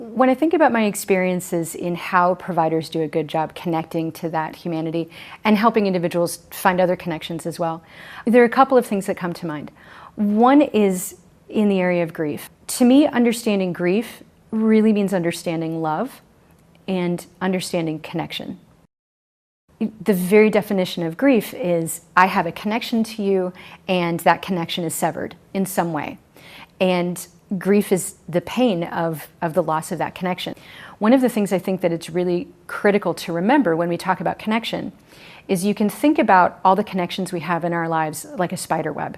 When I think about my experiences in how providers do a good job connecting to that humanity and helping individuals find other connections as well, there are a couple of things that come to mind. One is in the area of grief. To me, understanding grief really means understanding love and understanding connection. The very definition of grief is I have a connection to you and that connection is severed in some way. And grief is the pain of the loss of that connection. One of the things I think that it's really critical to remember when we talk about connection is you can think about all the connections we have in our lives like a spider web,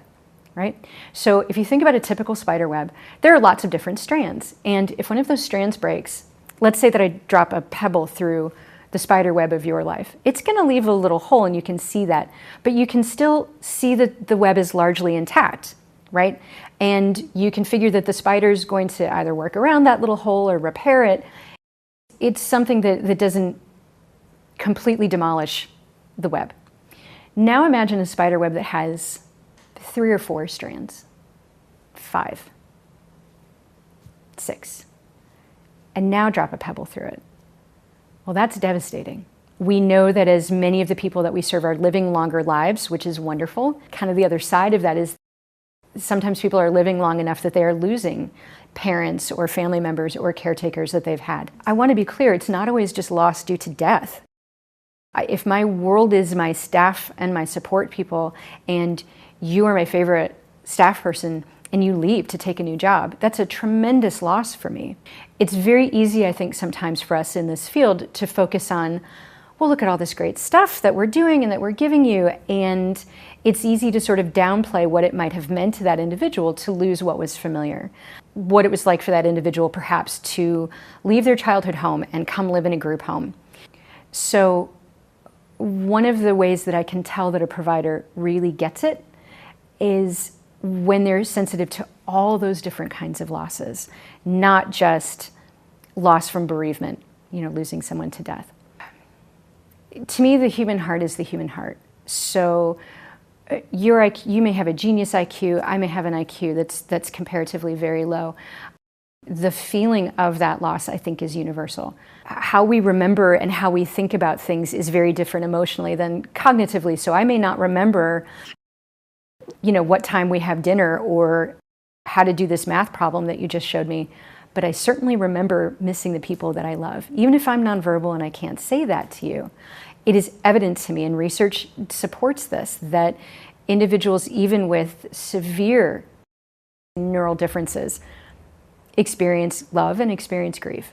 right? So if you think about a typical spider web, there are lots of different strands. And if one of those strands breaks, let's say that I drop a pebble through the spider web of your life, it's going to leave a little hole and you can see that, but you can still see that the web is largely intact, right? And you can figure that the spider is going to either work around that little hole or repair it. It's something that doesn't completely demolish the web. Now imagine a spider web that has 3 or 4 strands, 5, 6, and now drop a pebble through it. Well, that's devastating. We know that as many of the people that we serve are living longer lives, which is wonderful. Kind of the other side of that is sometimes people are living long enough that they are losing parents or family members or caretakers that they've had. I want to be clear, it's not always just loss due to death. If my world is my staff and my support people, and you are my favorite staff person, and you leave to take a new job, that's a tremendous loss for me. It's very easy, I think, sometimes for us in this field to focus on, well, look at all this great stuff that we're doing and that we're giving you, and it's easy to sort of downplay what it might have meant to that individual to lose what was familiar. What it was like for that individual perhaps to leave their childhood home and come live in a group home. So one of the ways that I can tell that a provider really gets it is when they're sensitive to all those different kinds of losses, not just loss from bereavement, losing someone to death. To me, the human heart is the human heart. So your IQ, you may have a genius IQ, I may have an IQ that's comparatively very low. The feeling of that loss, I think, is universal. How we remember and how we think about things is very different emotionally than cognitively. So I may not remember what time we have dinner or how to do this math problem that you just showed me, but I certainly remember missing the people that I love. Even if I'm nonverbal and I can't say that to you, it is evident to me, and research supports this, that individuals, even with severe neural differences, experience love and experience grief.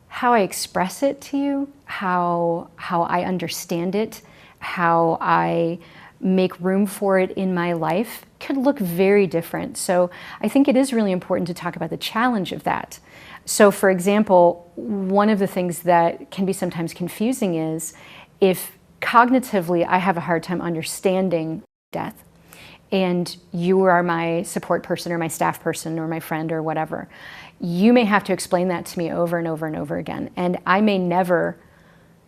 How I express it to you, how I understand it, how I make room for it in my life could look very different. So I think it is really important to talk about the challenge of that. So for example, one of the things that can be sometimes confusing is if cognitively I have a hard time understanding death and you are my support person or my staff person or my friend or whatever, you may have to explain that to me over and over and over again. And I may never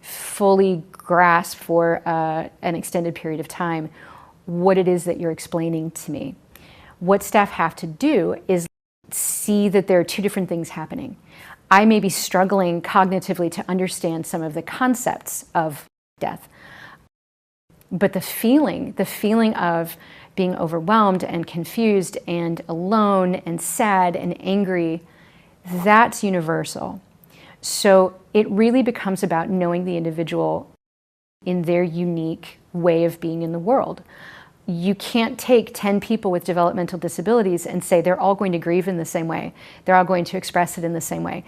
fully grasp for an extended period of time what it is that you're explaining to me. What staff have to do is see that there are 2 different things happening. I may be struggling cognitively to understand some of the concepts of death, but the feeling of being overwhelmed and confused and alone and sad and angry, that's universal. So it really becomes about knowing the individual in their unique way of being in the world. You can't take 10 people with developmental disabilities and say they're all going to grieve in the same way. They're all going to express it in the same way.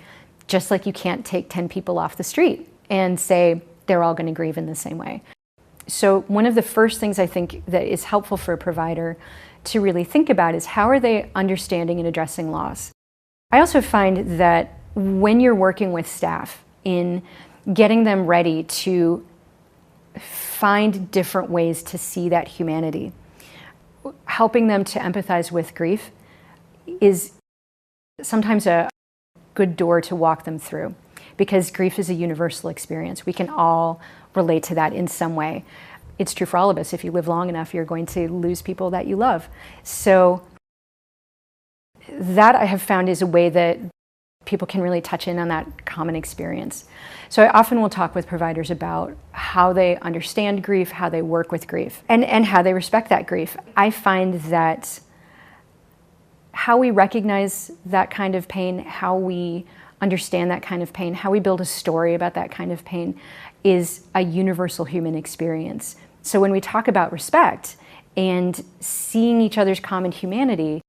Just like you can't take 10 people off the street and say they're all going to grieve in the same way. So one of the first things I think that is helpful for a provider to really think about is how are they understanding and addressing loss. I also find that when you're working with staff in getting them ready to find different ways to see that humanity, helping them to empathize with grief is sometimes a good door to walk them through, because grief is a universal experience. We can all relate to that in some way. It's true for all of us. If you live long enough, you're going to lose people that you love. So that I have found is a way that people can really touch in on that common experience. So I often will talk with providers about how they understand grief, how they work with grief, and how they respect that grief. I find that how we recognize that kind of pain, how we understand that kind of pain, how we build a story about that kind of pain is a universal human experience. So when we talk about respect and seeing each other's common humanity,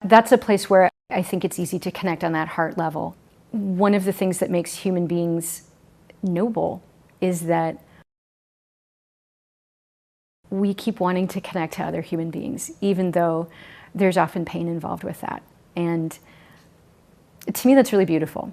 that's a place where I think it's easy to connect on that heart level. One of the things that makes human beings noble is that we keep wanting to connect to other human beings, even though there's often pain involved with that. And to me, that's really beautiful.